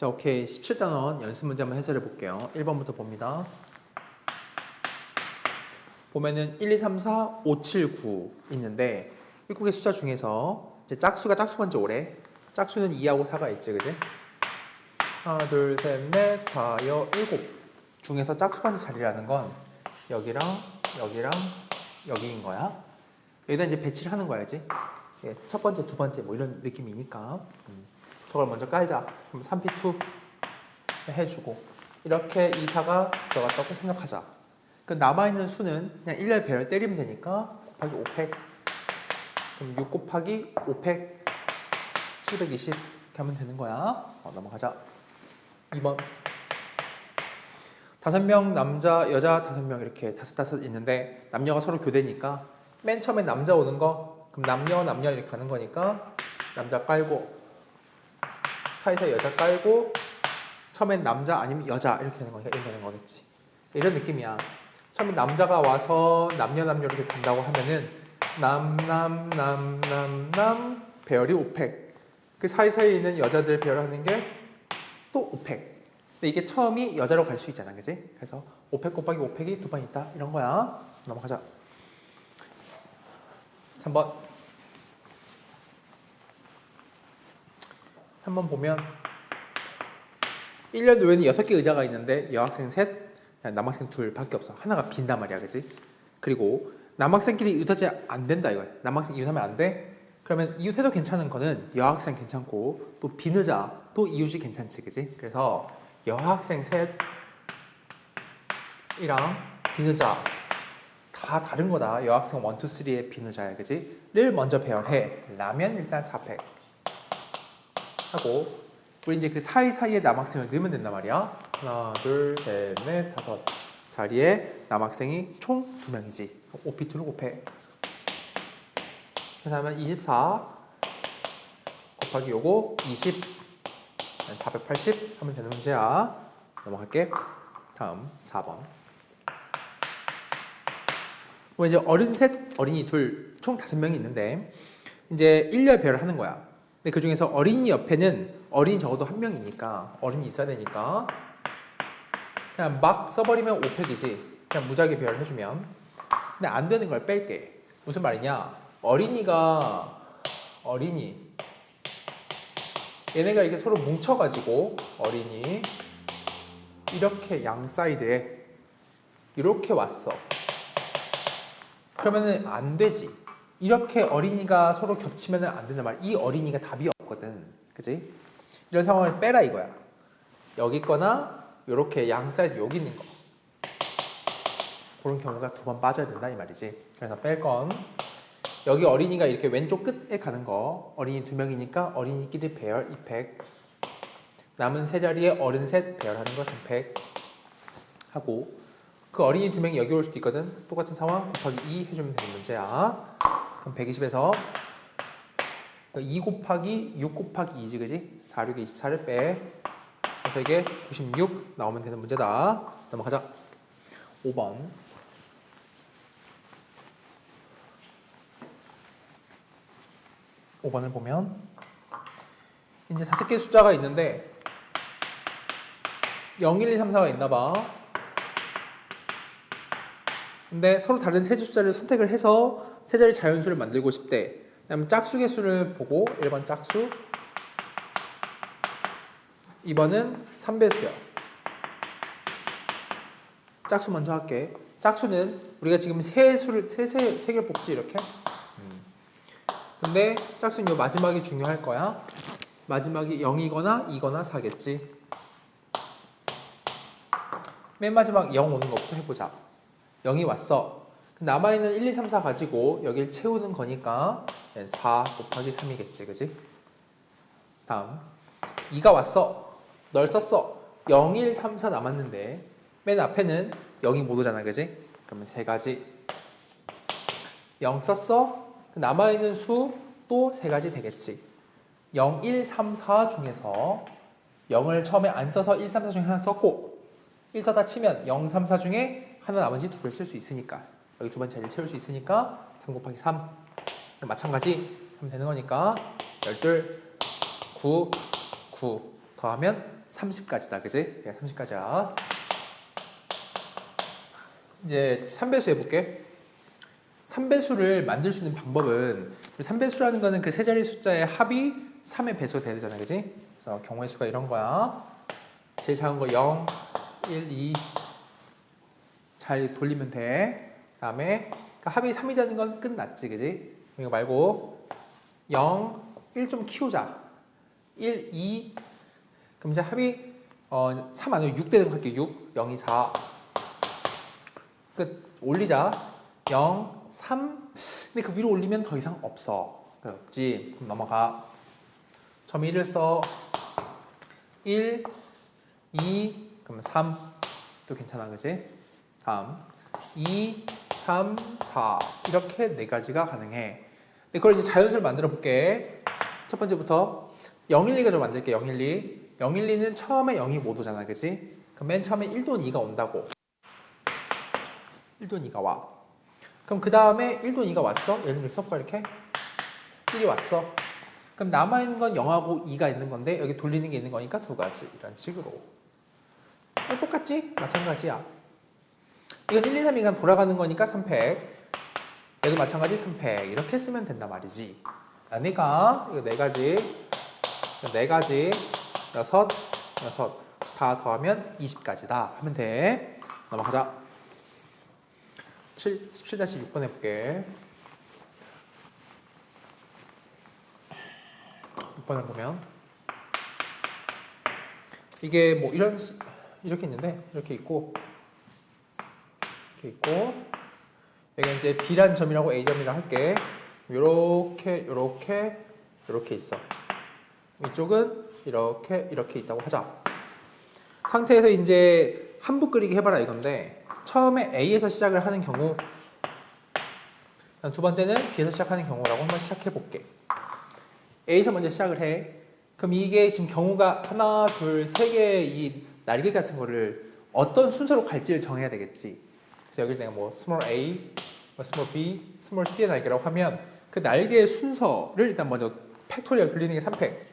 자, 오케이. 17단원 연습 문제 한번 해설해 볼게요. 1번부터 봅니다. 보면은 1, 2, 3, 4, 5, 7, 9 있는데 7개의 숫자 중에서 이제 짝수가 먼저 오래. 짝수는 2하고 4가 있지, 그지? 하나, 둘, 셋, 넷, 다, 여, 7 중에서 짝수 번째 자리라는 건 여기랑 여기랑 여기인 거야. 여기다 이제 배치를 하는 거야, 이제. 예, 첫 번째, 두 번째 뭐 이런 느낌이니까. 저걸 먼저 깔자. 그럼 3p2 해주고 이렇게 2, 4가 들어갔다고 생각하자. 그 남아있는 수는 그냥 1열 배열 때리면 되니까 곱하기 5팩. 그럼 6 곱하기 5팩 720 이렇게 하면 되는 거야. 넘어가자. 2번 5명 남자 여자 5명 이렇게 다섯 있는데 남녀가 서로 교대니까 맨 처음에 남자 오는 거 그럼 남녀 이렇게 가는 거니까 남자 깔고 사이사이 여자 깔고 처음엔 남자 아니면 여자 이렇게 되는 거니까 이렇게 되는 거겠지. 이런 느낌이야. 처음에 남자가 와서 남녀 이렇게 간다고 하면은 남 배열이 5팩. 그 사이사이에 있는 여자들 배열하는 게 또 5팩. 근데 이게 처음이 여자로 갈 수 있잖아, 그지? 그래서 5팩 곱하기 5팩이 두 번 있다 이런 거야. 넘어가자. 3번 보면 1년 노예는 6개 의자가 있는데 여학생 셋, 남학생 둘 밖에 없어. 하나가 빈단 말이야, 그지? 그리고 남학생끼리 이웃하지 안 된다 이거야. 남학생 이웃하면 안 돼? 그러면 이웃해도 괜찮은 거는 여학생 괜찮고 또 빈 의자 또 이웃이 괜찮지, 그지? 그래서 여학생 셋이랑 빈 의자 다 다른 거다. 여학생 1, 2, 3의 빈 의자야, 그지? 를 먼저 배열해. 라면 일단 4팩 하고 우리 이제 그 사이사이에 남학생을 넣으면 된단 말이야. 하나, 둘, 셋, 넷, 다섯 자리에 남학생이 총 2명이지. 5p2를 곱해. 그래서 하면 24 곱하기 요거 20 480 하면 되는 문제야. 넘어갈게. 다음 4번. 뭐 이제 어른 셋, 어린이 둘, 총 5명이 있는데 이제 1열 배열을 하는 거야. 근데 그 중에서 어린이 옆에는 어린이 적어도 1명이니까 어린이 있어야 되니까 그냥 막 써버리면 5팩이지. 그냥 무작위 배열해주면. 근데 안 되는 걸 뺄게. 무슨 말이냐? 어린이 얘네가 이렇게 서로 뭉쳐가지고 어린이 이렇게 양 사이드에 이렇게 왔어. 그러면은 안 되지. 이렇게 어린이가 서로 겹치면은 안 된단 말이야. 이 어린이가 답이 없거든. 그치? 이런 상황을 빼라 이거야. 여기 있거나 이렇게 양 사이드 여기 있는 거. 그런 경우가 2번 빠져야 된다 이 말이지. 그래서 뺄 건 여기 어린이가 이렇게 왼쪽 끝에 가는 거 어린이 2명이니까 어린이끼리 배열 2팩 남은 세 자리에 어른 셋 배열하는 거 3팩 하고 그 어린이 2명이 여기 올 수도 있거든. 똑같은 상황 곱하기 2 해주면 되는 문제야. 그럼 120에서 2 곱하기 6 곱하기 2지, 그지? 4, 6에 24를 빼. 그래서 이게 96 나오면 되는 문제다. 넘어가자. 5번. 5번을 보면 이제 5개의 숫자가 있는데 0, 1, 2, 3, 4가 있나 봐. 근데 서로 다른 세 숫자를 선택을 해서 세 자리 자연수를 만들고 싶대. 그다음 짝수 개수를 보고 1번 짝수 2번은 3배수야. 짝수 먼저 할게. 짝수는 우리가 지금 세 개를 뽑지 이렇게. 근데 짝수는 요 마지막이 중요할 거야. 마지막이 0이거나 2거나 4겠지. 맨 마지막 0 오는 것부터 해보자. 0이 왔어. 남아있는 1, 2, 3, 4 가지고 여길 채우는 거니까 4 곱하기 3이겠지, 그지? 다음 2가 왔어. 널 썼어. 0, 1, 3, 4 남았는데 맨 앞에는 0이 못 오잖아, 그지? 그러면 세 가지 0 썼어. 남아있는 수 또 세 가지 되겠지. 0, 1, 3, 4 중에서 0을 처음에 안 써서 1, 3, 4 중에 하나 썼고 1 써다 치면 0, 3, 4 중에 하나 나머지 2개를 쓸 수 있으니까 여기 두 번째 자리를 채울 수 있으니까 3 곱하기 3 마찬가지 하면 되는 거니까 12, 9, 9 더하면 30까지다. 그지? 30까지야. 이제 3배수 해볼게. 3배수를 만들 수 있는 방법은 3배수라는 거는 그 세 자리 숫자의 합이 3의 배수가 돼야 되잖아. 그지? 그래서 경우의 수가 이런 거야. 제일 작은 거 0, 1, 2 잘 돌리면 돼. 그 다음에 합이 3이 되는 건 끝났지. 그지? 이거 말고 0, 1 좀 키우자. 1, 2 그럼 이제 합이 3 아니고 6 되는 거 할게. 6, 0, 2, 4 끝. 올리자. 0, 3 근데 그 위로 올리면 더 이상 없어. 없지. 그럼 넘어가. 점 1을 써. 1, 2 그러면 3 또 괜찮아. 그지? 다음 2, 3, 4 이렇게 네 가지가 가능해. 근데 그걸 이제 자연수를 만들어 볼게. 첫 번째부터 012가 좀 만들게. 012 012는 처음에 0이 못 오잖아. 그지? 그럼 맨 처음에 1도 2가 온다고. 1도 2가 와. 그럼 그 다음에 1도 2가 왔어? 예를 들어 써볼까 이렇게? 1이 왔어. 그럼 남아있는 건 0하고 2가 있는 건데 여기 돌리는 게 있는 거니까 두 가지. 이런 식으로. 똑같지? 마찬가지야. 이건 1, 2, 3이 그냥 돌아가는 거니까 3팩. 얘도 마찬가지 3팩. 이렇게 쓰면 된단 말이지. 그러니까 이거 네 가지, 여섯 다 더하면 20까지다 하면 돼. 넘어가자. 17-6번 해볼게. 6번을 보면 이게 뭐 이렇게 있는데 이렇게 있고 여기 이제 B란 점이라고 A점이라고 할게. 요렇게 있어. 이쪽은 이렇게 있다고 하자. 상태에서 이제 한부 끓이기 해봐라 이건데 처음에 A에서 시작을 하는 경우 두 번째는 B에서 시작하는 경우라고 한번 시작해 볼게. A에서 먼저 시작을 해. 그럼 이게 지금 경우가 하나, 둘, 세 개의 이 날개 같은 거를 어떤 순서로 갈지를 정해야 되겠지. 그래서 여기 내가 뭐 small a, small b, small c의 날개라고 하면 그 날개의 순서를 일단 먼저 팩토리얼 돌리는 게 3팩.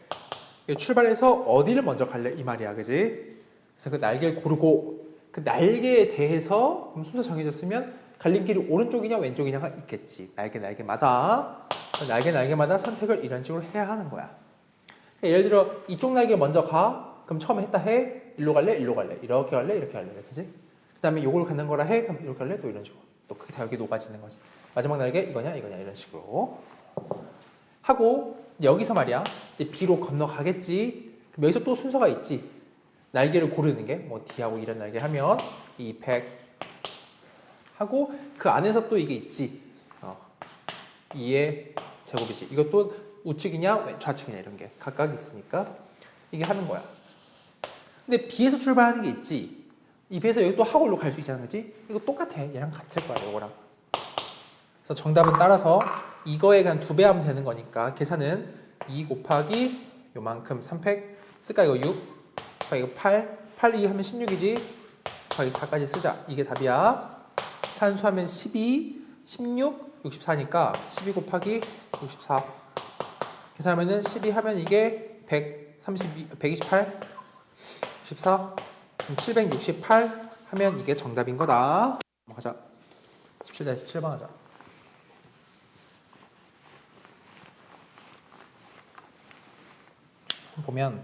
출발해서 어디를 먼저 갈래 이 말이야. 그지? 그래서 그 날개를 고르고 그 날개에 대해서 그럼 순서 정해졌으면 갈림길이 오른쪽이냐 왼쪽이냐가 있겠지. 날개마다 선택을 이런 식으로 해야 하는 거야. 예를 들어 이쪽 날개 먼저 가. 그럼 처음에 했다 해. 일로 갈래? 이렇게 갈래? 그치? 그 다음에 요걸 갖는 거라 해. 그럼 이렇게 갈래? 또 이런 식으로. 또 그게 다 여기 녹아지는 거지. 마지막 날개 이거냐 이런 식으로 하고 여기서 말이야 이제 B로 건너가겠지. 그럼 여기서 또 순서가 있지. 날개를 고르는 게 뭐 D하고 이런 날개 하면 이 100 하고 그 안에서 또 이게 있지. 2의 제곱이지. 이것도 우측이냐 좌측이냐 이런 게 각각 있으니까 이게 하는 거야. 근데 B에서 출발하는 게 있지. 이 B에서 여기 또 하고로 갈 수 있잖아. 그치? 이거 똑같아. 얘랑 같을 거야. 이거랑. 그래서 정답은 따라서 이거에 그냥 2배 하면 되는 거니까 계산은 2 곱하기 요만큼 3팩 쓸까? 이거 6 곱하기 이거 8 2 하면 16이지. 곱하기 4까지 쓰자. 이게 답이야. 산수하면 12 16 64니까 12 곱하기 64 계산하면은 12 하면 이게 128 14 768 하면 이게 정답인 거다. 가자. 17-7번 하자. 보면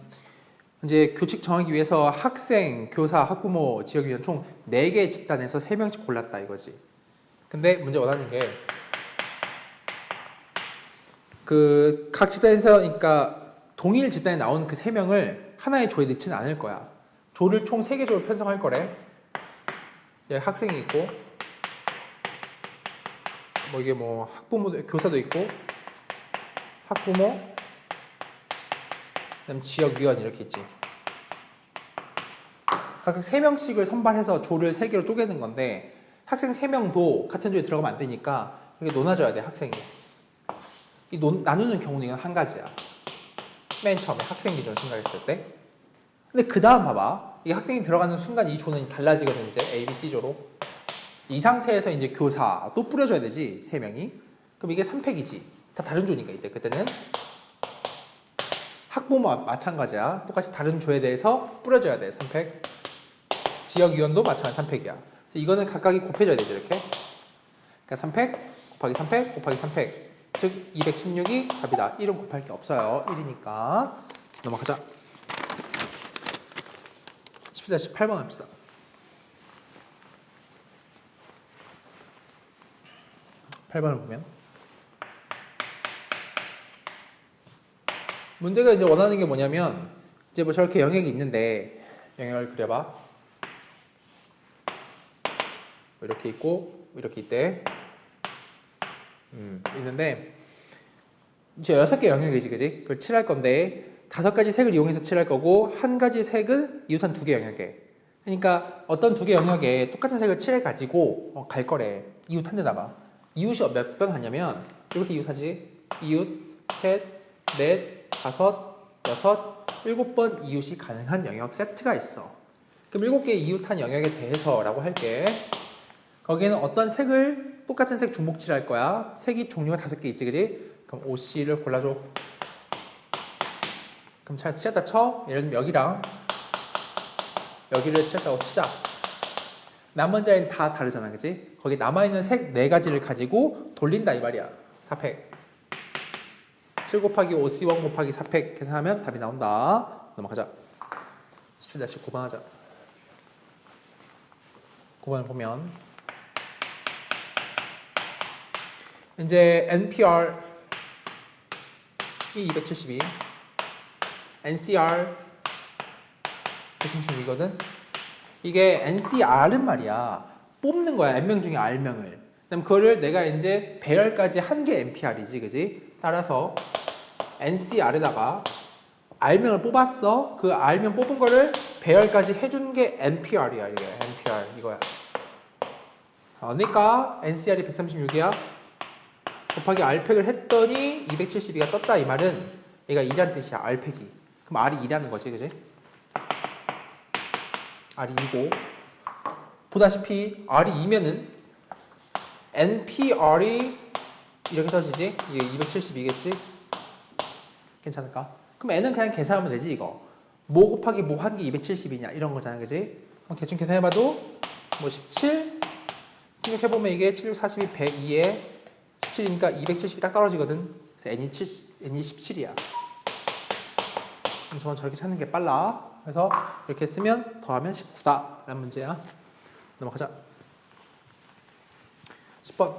이제 교칙 정하기 위해서 학생, 교사, 학부모, 지역위원 총 4개의 집단에서 3명씩 골랐다 이거지. 근데 문제 원하는 게 그 각 집단에서 그러니까 동일 집단에 나오는 그 3명을 하나의 조에 넣지는 않을 거야. 조를 총 3개 조로 편성할 거래. 학생이 있고 뭐 이게 뭐 학부모도 교사도 있고 학부모 그다음 지역위원 이렇게 있지. 각각 3명씩을 선발해서 조를 3개로 쪼개는 건데 학생 3명도 같은 조에 들어가면 안 되니까 이게 나눠줘야 돼. 학생이. 이 나누는 경우는 이건 한 가지야. 맨 처음에 학생 기준으로 생각했을 때. 근데 그 다음 봐봐. 이 학생이 들어가는 순간 이 조는 달라지거든. 이제 A, B, C 조로. 이 상태에서 이제 교사 또 뿌려줘야 되지. 3명이. 그럼 이게 3팩이지. 다 다른 조니까 이때. 그때는 학부모 마찬가지야. 똑같이 다른 조에 대해서 뿌려줘야 돼. 3팩. 지역 이온도 마찬가지 3팩이야. 이거는 각각이 곱해져야 되죠. 이렇게. 그러니까 3팩 곱하기 3팩 곱하기 3팩. 즉 216이 답이다. 1은 곱할 게 없어요. 1이니까. 넘어가자. 10-8번 합시다. 8번을 보면 문제가 이제 원하는 게 뭐냐면 이제 뭐 저렇게 영역이 있는데 영역을 그려봐. 이렇게 있고 이렇게 있대. 있는데 이제 6개 영역이지, 그지? 그걸 칠할 건데 5가지 색을 이용해서 칠할 거고 한 가지 색은 이웃한 2개 영역에. 그러니까 어떤 2개 영역에 똑같은 색을 칠해가지고 갈 거래. 이웃 한 데다가. 이웃이 몇 번 하냐면 이렇게 이웃하지. 이웃 셋, 넷, 5, 6, 7번 이웃이 가능한 영역 세트가 있어. 그럼 7개의 이웃한 영역에 대해서라고 할게. 거기에는 어떤 색을 똑같은 색 중복 칠할 거야. 색이 종류가 5개 있지, 그지? 그럼 OC를 골라줘. 그럼 잘 칠했다 쳐. 예를 들면 여기랑 여기를 칠했다고 치자. 남은 자리는 다 다르잖아, 그지? 거기 남아있는 색 4가지를 가지고 돌린다 이 말이야. 4팩 7 곱하기 5C1 곱하기 4팩 계산하면 답이 나온다. 넘어가자. 17-9번 하자. 9번을 보면 이제 NPR 이 272 NCR 136이거든. 이게 NCR은 말이야 뽑는 거야. N명 중에 R명을. 그다음 그거를 내가 이제 배열까지 한 게 NPR이지, 그지? 따라서 NCR에다가 R명을 뽑았어. 그 R명 뽑은 거를 배열까지 해준 게 NPR이야. 이게 NPR 이거야. 그러니까 NCR이 136이야. 곱하기 R팩을 했더니 272가 떴다 이 말은 얘가 2란 뜻이야. R팩이. 그럼 R이 2라는 거지, 그지? R이 2고 보다시피 R이 2면은 NPR이 이렇게 써지지? 이게 272겠지? 괜찮을까? 그럼 N은 그냥 계산하면 되지, 이거. 뭐 곱하기 뭐 한 게 272냐 이런 거잖아, 그지? 그럼 대충 계산해봐도 뭐 17 생각해보면 이게 7, 6, 42, 102에 17이니까 270이 딱 떨어지거든. 그래서 N이 17이야. 저는 저렇게 찾는 게 빨라. 그래서 이렇게 쓰면 더하면 19다 라는 문제야. 넘어가자. 10번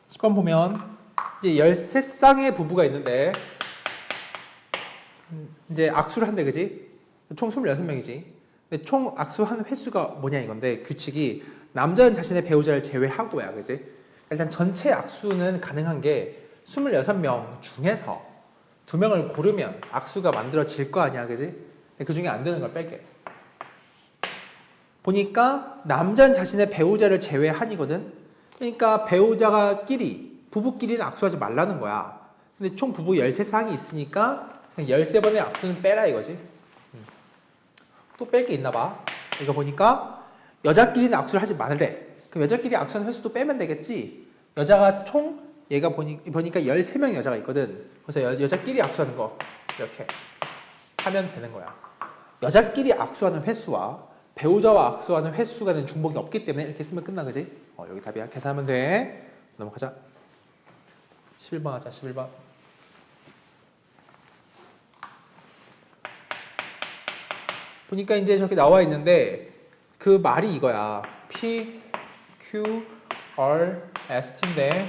10번 보면 이제 13쌍의 부부가 있는데 이제 악수를 한대, 그지? 총 26명이지. 근데 총 악수하는 횟수가 뭐냐 이건데 규칙이 남자는 자신의 배우자를 제외하고야, 그지? 일단 전체 악수는 가능한 게 26명 중에서 2명을 고르면 악수가 만들어질 거 아니야, 그지? 그 중에 안 되는 걸 뺄게. 보니까 남자는 자신의 배우자를 제외한이거든. 그러니까 배우자가 부부끼리는 악수하지 말라는 거야. 근데 총 부부 13쌍이 있으니까 13번의 악수는 빼라 이거지. 또 뺄 게 있나 봐. 이거 보니까 여자끼리는 악수를 하지 말래. 그럼 여자끼리 악수하는 횟수도 빼면 되겠지. 여자가 총 얘가 보니까 13명의 여자가 있거든. 그래서 여자끼리 악수하는 거 이렇게 하면 되는 거야. 여자끼리 악수하는 횟수와 배우자와 악수하는 횟수가 중복이 없기 때문에 이렇게 쓰면 끝나, 그지? 여기 답이야. 계산하면 돼. 넘어가자. 11번 하자. 11번. 보니까 이제 저렇게 나와 있는데 그 말이 이거야. P, Q, R, S, T인데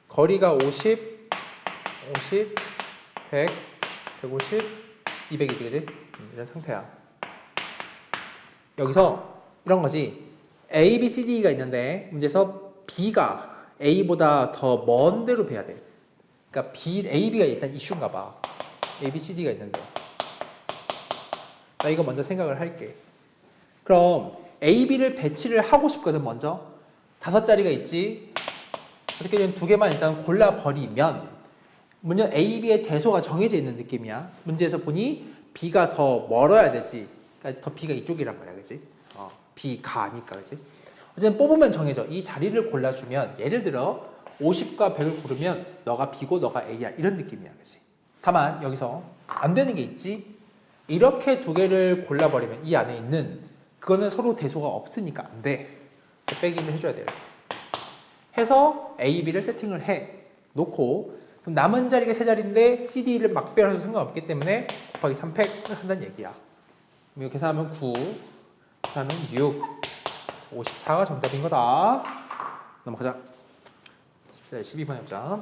거리가 50, 100, 150, 200이지, 그지? 이런 상태야. 여기서 이런 거지. A, B, C, D가 있는데 문제에서 B가 A보다 더 먼 데로 배야 돼. 그러니까 A, B가 일단 이슈인가 봐. A, B, C, D가 있는데. 나 이거 먼저 생각을 할게. 그럼 A, B를 배치를 하고 싶거든, 먼저. 5자리가 있지. 어떻게 든 2개만 일단 골라버리면 문제는 A, B의 대소가 정해져 있는 느낌이야. 문제에서 보니 B가 더 멀어야 되지. 그러니까 더 B가 이쪽이란 말이야, 그지? B가 아니까, 그지? 어쨌든 뽑으면 정해져. 이 자리를 골라주면 예를 들어 50과 100을 고르면 너가 B고 너가 A야. 이런 느낌이야. 그치? 다만 여기서 안 되는 게 있지. 이렇게 두 개를 골라버리면 이 안에 있는 그거는 서로 대소가 없으니까 안 돼. 빼기를 해줘야 돼요. 해서 A, B를 세팅을 해 놓고 그럼 남은 자리가 세 자리인데 CD를 막 빼서 상관없기 때문에 곱하기 3팩을 한다는 얘기야. 그럼 이거 계산하면 9, 계산하면 6, 54가 정답인 거다. 넘어가자. 12번 해보자.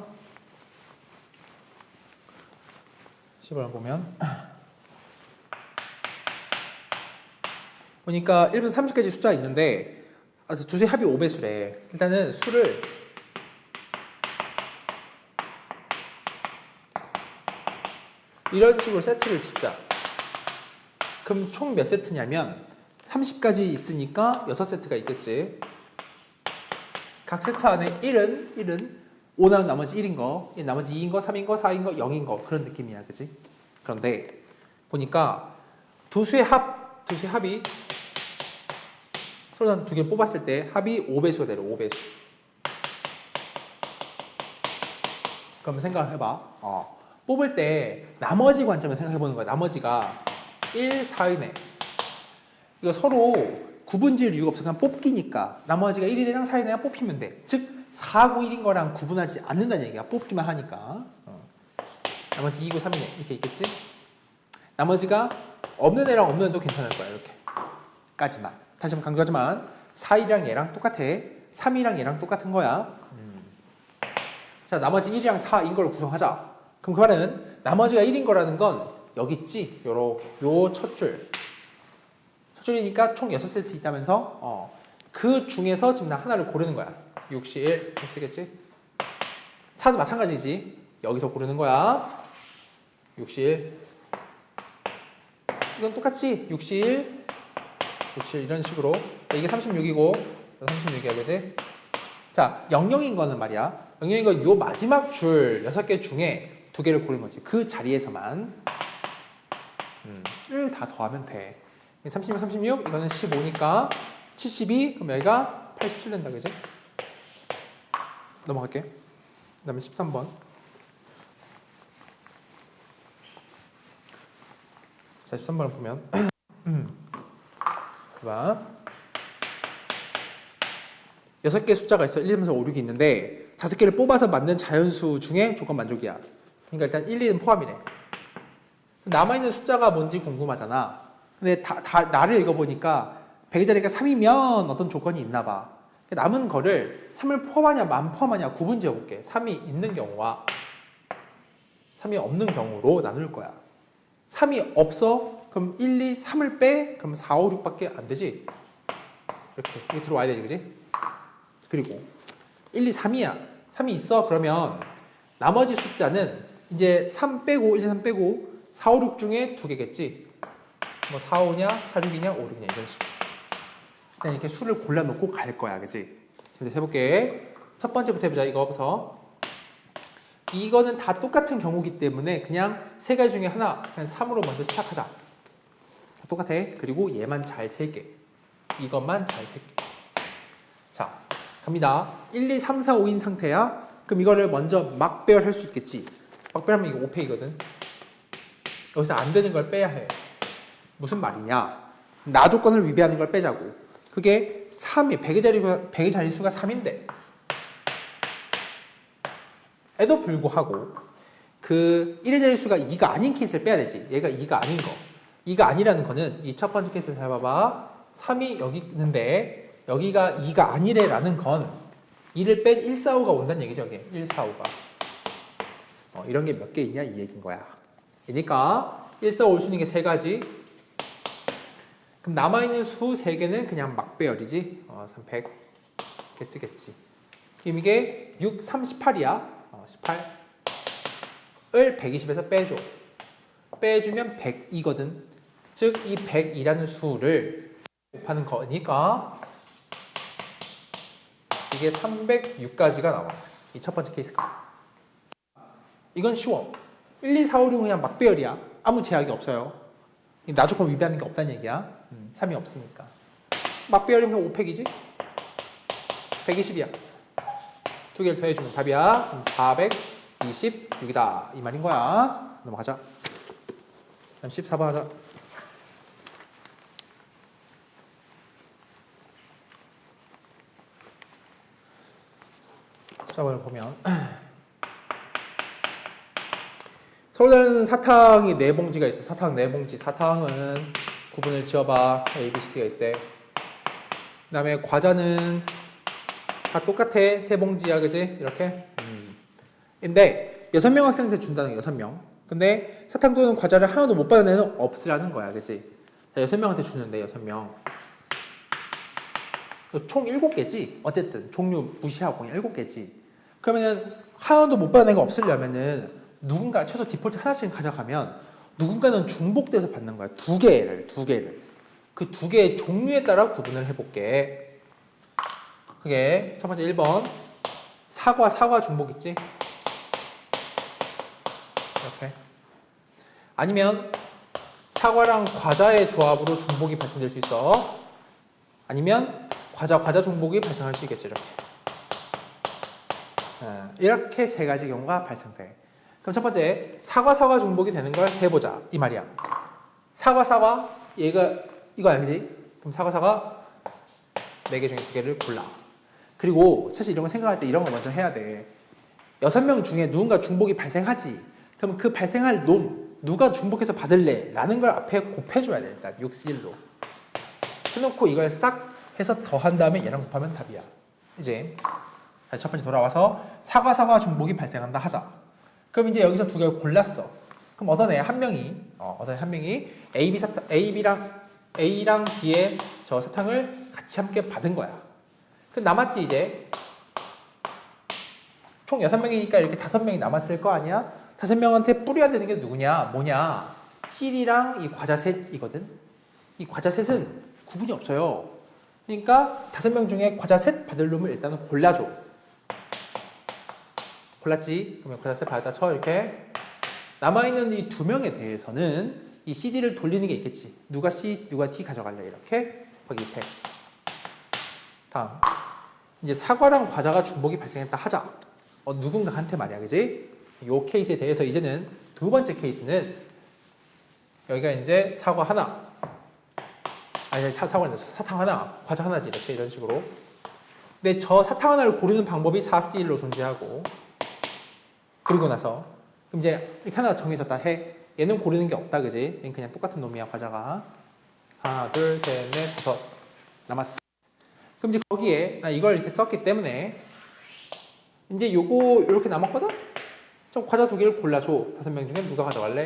12번 보면 보니까 1부터 30까지 숫자가 있는데 두수의 합이 5배수래. 일단은 수를 이런 식으로 세트를 짓자. 그럼 총 몇 세트냐면 30까지 있으니까 6세트가 있겠지. 각 세트 안에 1은 5 나온 나머지 1인 거, 나머지 2인 거, 3인 거, 4인 거, 0인 거 그런 느낌이야. 그치? 그런데 보니까 두수의 합이 서로 두 개 뽑았을 때 합이 5배수가 되려 5배수. 그러면 생각을 해봐. 뽑을 때 나머지 관점을 생각해보는 거야. 나머지가 1, 4이네. 이거 서로 구분지을 이유가 없어. 그냥 뽑기니까. 나머지가 1이랑 4이랑 뽑히면 돼. 즉 4고 1인 거랑 구분하지 않는다는 얘기야. 뽑기만 하니까. 나머지 2고 3이네. 이렇게 있겠지? 나머지가 없는 애랑 없는 애도 괜찮을 거야. 이렇게. 까지만. 다시 한번 강조하지만 4이랑 얘랑 똑같아. 3이랑 얘랑 똑같은 거야. 자, 나머지 1이랑 4인 걸로 구성하자. 그럼 그 말은 나머지가 1인 거라는 건 여기 있지? 요렇게 요 첫 줄이니까 총 6세트 있다면서 그 중에서 지금 나 하나를 고르는 거야. 6시 1 이렇게 쓰겠지? 차도 마찬가지지. 여기서 고르는 거야. 6시 1 이건 똑같지? 6시 1 6시 1 이런 식으로 이게 36이고 36이야 그지? 자, 00인 거는 말이야. 00인 건 요 마지막 줄 6개 중에 2개를 고른 거지. 그 자리에서만 1 다 더하면 돼. 36, 36, 이거는 15니까 72, 그럼 여기가 87 된다, 그지? 넘어갈게. 그 다음에 13번. 자, 13번을 보면 봐. 6개 숫자가 있어. 1, 2, 3, 4, 5, 6이 있는데 5개를 뽑아서 만든 자연수 중에 조건 만족이야. 그러니까 일단 1, 2는 포함이네. 남아있는 숫자가 뭔지 궁금하잖아. 근데 나를 읽어보니까 100의 자리가 3이면 어떤 조건이 있나 봐. 남은 거를 3을 포함하냐 만 포함하냐 구분 지어볼게. 3이 있는 경우와 3이 없는 경우로 나눌 거야. 3이 없어? 그럼 1, 2, 3을 빼? 그럼 4, 5, 6밖에 안 되지? 이렇게 이게 들어와야 되지, 그지? 그리고 1, 2, 3이야. 3이 있어? 그러면 나머지 숫자는 이제 3 빼고 1, 2, 3 빼고 4, 5, 6 중에 2개겠지? 뭐 4, 5냐, 4, 6이냐, 5, 6이냐 이런 식으로 그냥 이렇게 수를 골라놓고 갈 거야, 그치? 이제 해볼게. 첫 번째부터 해보자. 이거부터. 이거는 다 똑같은 경우기 때문에 그냥 세 가지 중에 하나, 그냥 3으로 먼저 시작하자. 다 똑같아. 그리고 얘만 잘 셀게. 이것만 잘 셀게. 자, 갑니다. 1, 2, 3, 4, 5인 상태야. 그럼 이거를 먼저 막배열할 수 있겠지. 막배열하면 이거 5팩이거든. 여기서 안 되는 걸 빼야 해. 무슨 말이냐? 나 조건을 위배하는 걸 빼자고. 그게 3이 100의 자릿수가 3인데 에도 불구하고 그 1의 자릿수가 2가 아닌 케이스를 빼야 되지. 얘가 2가 아닌 거. 2가 아니라는 거는 이 첫 번째 케이스를 잘 봐봐. 3이 여기 있는데 여기가 2가 아니래라는 건 2를 뺀 1, 4, 5가 온다는 얘기죠. 여기 1, 4, 5가. 이런 게 몇 개 있냐 이 얘기인 거야. 그러니까 1, 4, 5 올 수 있는 게 세 가지. 그럼 남아있는 수 3개는 그냥 막배열이지. 300 이렇게 쓰겠지. 그럼 이게 6, 38이야. 18을 120에서 빼줘. 빼주면 100이거든. 즉 이 100이라는 수를 곱하는 거니까 이게 306까지가 나와. 이 첫 번째 케이스가. 이건 쉬워. 1, 2, 4, 5, 6은 그냥 막배열이야. 아무 제약이 없어요. 나 조건 위배하는 게 없다는 얘기야. 3이 없으니까. 막배열이면 5팩이지? 120이야. 두 개를 더해주면 답이야. 그럼 426이다. 이 말인 거야. 넘어가자. 그럼 14번 하자. 14번을 보면 서울대는 사탕이 4봉지가 있어. 사탕 4봉지. 사탕은 구분을 지어봐. A, B, C, D가 있대. 그 다음에 과자는 다 똑같아. 3봉지야, 그지? 이렇게. 근데 6명 학생한테 준다는 게 6명. 근데 사탕 또는 과자를 하나도 못 받는 애는 없으라는 거야, 그지? 6명한테 주는데, 6명. 총 7개지? 어쨌든 종류 무시하고 그냥 7개지. 그러면은 하나도 못 받는 애가 없으려면은 누군가 최소 디폴트 하나씩 가져가면 누군가는 중복돼서 받는 거야. 2개를. 그 2개의 종류에 따라 구분을 해볼게. 그게 첫 번째 1번. 사과 중복 있지? 이렇게. 아니면 사과랑 과자의 조합으로 중복이 발생될 수 있어. 아니면 과자 중복이 발생할 수 있겠지. 이렇게 3가지 경우가 발생돼. 그럼 첫 번째 사과 중복이 되는 걸 세보자 이 말이야. 사과 얘가 이거야, 그지? 그럼 사과 4개 중에 2개를 골라. 그리고 사실 이런 거 생각할 때 이런 거 먼저 해야 돼. 6명 중에 누군가 중복이 발생하지. 그럼 그 발생할 놈 누가 중복해서 받을래? 라는 걸 앞에 곱해줘야 돼. 일단 6C1로 해놓고 이걸 싹 해서 더한 다음에 얘랑 곱하면 답이야. 이제 다시 첫 번째 돌아와서 사과 중복이 발생한다 하자. 그럼 이제 여기서 2개를 골랐어. 그럼 어떤 애 한 명이 A랑 B의 저 사탕을 같이 함께 받은 거야. 그럼 남았지 이제. 총 6명이니까 이렇게 5명이 남았을 거 아니야? 5명한테 뿌려야 되는 게 누구냐? 뭐냐? CD랑 이 과자 셋이거든. 이 과자 셋은 구분이 없어요. 그러니까 5명 중에 과자 셋 받을 놈을 일단은 골라줘. 골랐지? 그러면 과자 셋 받았다 쳐. 이렇게. 남아있는 이 2명에 대해서는 이 CD를 돌리는 게 있겠지. 누가 C, 누가 D 가져갈래? 이렇게. 거기 팩. 다음. 이제 사과랑 과자가 중복이 발생했다 하자. 누군가한테 말이야, 그지? 요 케이스에 대해서 이제는 2번째 케이스는 여기가 이제 사과 하나, 아니 사탕 하나, 과자 하나지 이렇게 이런 식으로. 근데 저 사탕 하나를 고르는 방법이 4C1로 존재하고, 그리고 나서 그럼 이제 이렇게 하나 정해졌다 해. 얘는 고르는 게 없다, 그지? 얘는 그냥 똑같은 놈이야, 과자가. 하나, 둘, 셋, 넷, 5 남았어. 그럼 이제 거기에 나 이걸 이렇게 썼기 때문에 이제 요거 이렇게 남았거든? 좀 과자 2개를 골라줘. 5명 중에 누가 가져갈래?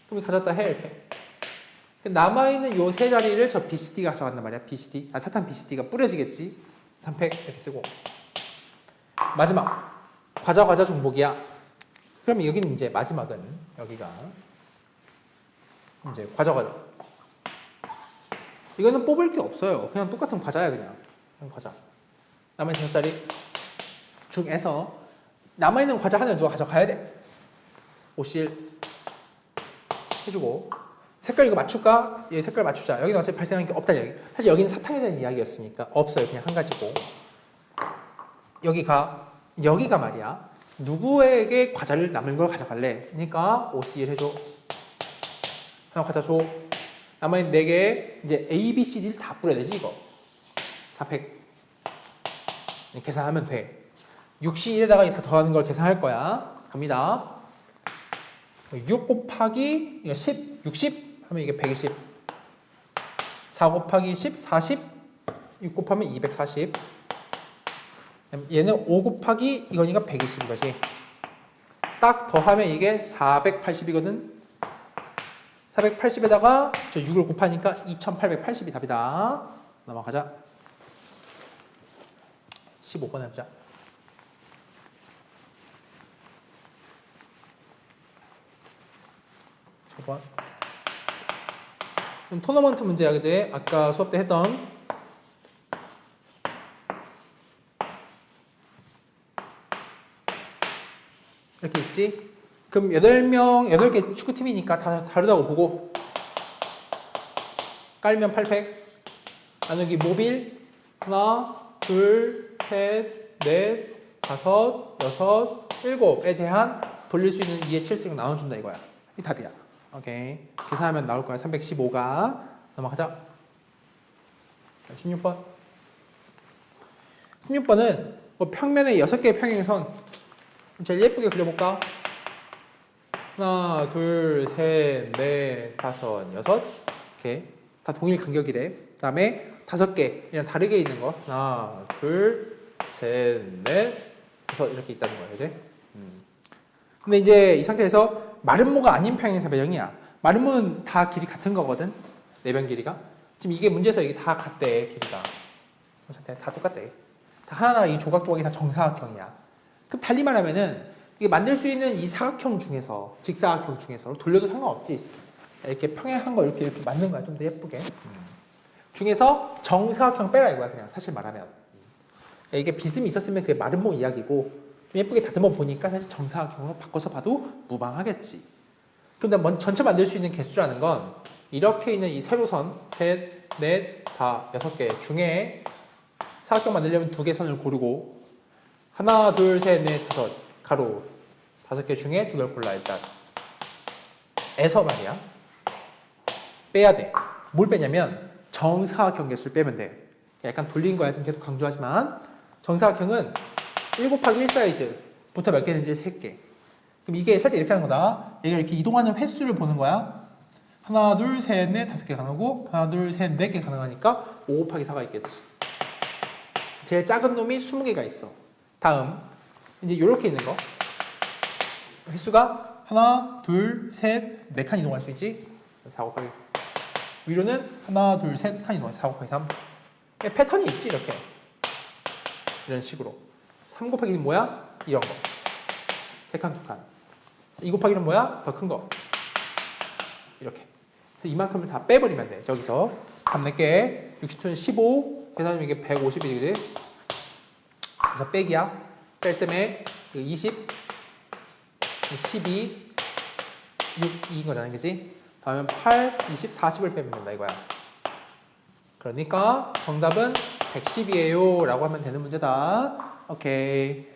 그럼 가졌다 해, 이렇게. 남아있는 요 3자리를 저 BCD가 가져간단 말이야. BCD. 사탕 BCD가 뿌려지겠지? 3팩 이렇게 쓰고. 마지막. 과자 중복이야. 그럼 여기는 이제 마지막은 여기가 이제 과자. 이거는 뽑을 게 없어요. 그냥 똑같은 과자야, 그냥 과자. 남아있는 5자리 중에서 남아있는 과자 하나를 누가 가져가야 돼. OCL 해주고. 색깔 이거 맞출까? 얘 색깔 맞추자. 여기는 어차피 발생하는 게 없다. 사실 여기는 사탕에 대한 이야기였으니까 없어요. 그냥 한 가지고. 여기가 말이야. 누구에게 과자를 남은 걸 가져갈래? 그러니까 OCL 해줘. 하나 과자 줘. 남아있는 4개 이제 A, B, C, D를 다 뿌려야 되지 이거. 4팩 계산하면 돼. 6C1에다가 다 더하는 걸 계산할 거야. 갑니다. 6 곱하기 10, 60 하면 이게 120. 4 곱하기 10, 40. 6 곱하면 240. 얘는 5 곱하기 이거니까 120인 거지. 딱 더하면 이게 480이거든. 480에다가 저 6을 곱하니까 2880이 답이다. 넘어가자. 15번 해보자. 15번. 그럼 토너먼트 문제야, 그제? 아까 수업 때 했던. 이렇게 있지? 그럼 8개 축구팀이니까 다 다르다고 보고. 깔면 8팩. 나누기 모빌. 하나, 둘, 셋, 넷, 다섯, 여섯, 일곱에 대한 돌릴 수 있는 2의 7승 나눠준다 이거야. 이 답이야. 오케이. 계산하면 나올 거야. 315가. 넘어가자. 16번. 16번은 뭐 평면에 6개의 평행선. 제일 예쁘게 그려볼까? 하나, 둘, 셋, 넷, 다섯, 여섯. 이렇게 다 동일 간격이래. 그 다음에 5개 그냥 다르게 있는 거. 하나, 둘, 셋, 넷, 다섯 이렇게 있다는 거야, 그지? 근데 이제 이 상태에서 마름모가 아닌 평행선 배경이야. 마름모는 다 길이 같은 거거든. 내변 길이가. 지금 이게 문제에서 이게 다 같대, 길이가. 이 상태 다 똑같대. 다 하나하나 이 조각조각이 다 정사각형이야. 그럼 달리 말하면은 이게 만들 수 있는 이 사각형 중에서, 직사각형 중에서 돌려도 상관없지. 이렇게 평행한 거 이렇게 만든 거야. 좀 더 예쁘게. 중에서 정사각형 빼라 이거야, 그냥 사실 말하면. 이게 비스듬히 있었으면 그게 마름모 이야기고, 좀 예쁘게 다듬어 보니까 사실 정사각형으로 바꿔서 봐도 무방하겠지. 그런데 전체 만들 수 있는 개수라는 건 이렇게 있는 이 세로선 셋, 넷, 다 6개 중에 사각형 만들려면 2개 선을 고르고 하나, 둘, 셋, 넷, 다섯 가로 5개 중에 2개를 골라 일단. 에서 말이야. 빼야 돼. 뭘 빼냐면 정사각형 개수를 빼면 돼. 약간 돌린 거야. 지금 계속 강조하지만 정사각형은 1 곱하기 1 사이즈부터 몇 개든지 3개. 그럼 이게 살짝 이렇게 하는 거다. 얘가 이렇게 이동하는 횟수를 보는 거야. 하나, 둘, 셋, 넷, 5개 가능하고 하나, 둘, 셋, 4개 가능하니까 5 곱하기 4가 있겠지. 제일 작은 놈이 20개가 있어. 다음 이제 이렇게 있는 거. 횟수가 하나, 둘, 셋, 4칸 이동할 수 있지. 4 곱하기 위로는 하나, 둘, 셋 칸 이동할 4 곱하기 3. 패턴이 있지 이렇게. 이런 식으로. 3 곱하기는 뭐야? 이런 거. 3칸, 2칸. 2 곱하기는 뭐야? 더 큰 거. 이렇게. 그래서 이만큼을 다 빼버리면 돼. 저기서. 답 낼게. 60초는 15. 계산하면 이게 150이지, 그지? 그래서 빼기야. 뺄셈에 20, 12, 6, 2인 거잖아, 그지? 다음에 8, 20, 40을 빼면 된다, 이거야. 그러니까 정답은 110이에요. 라고 하면 되는 문제다. 오케이.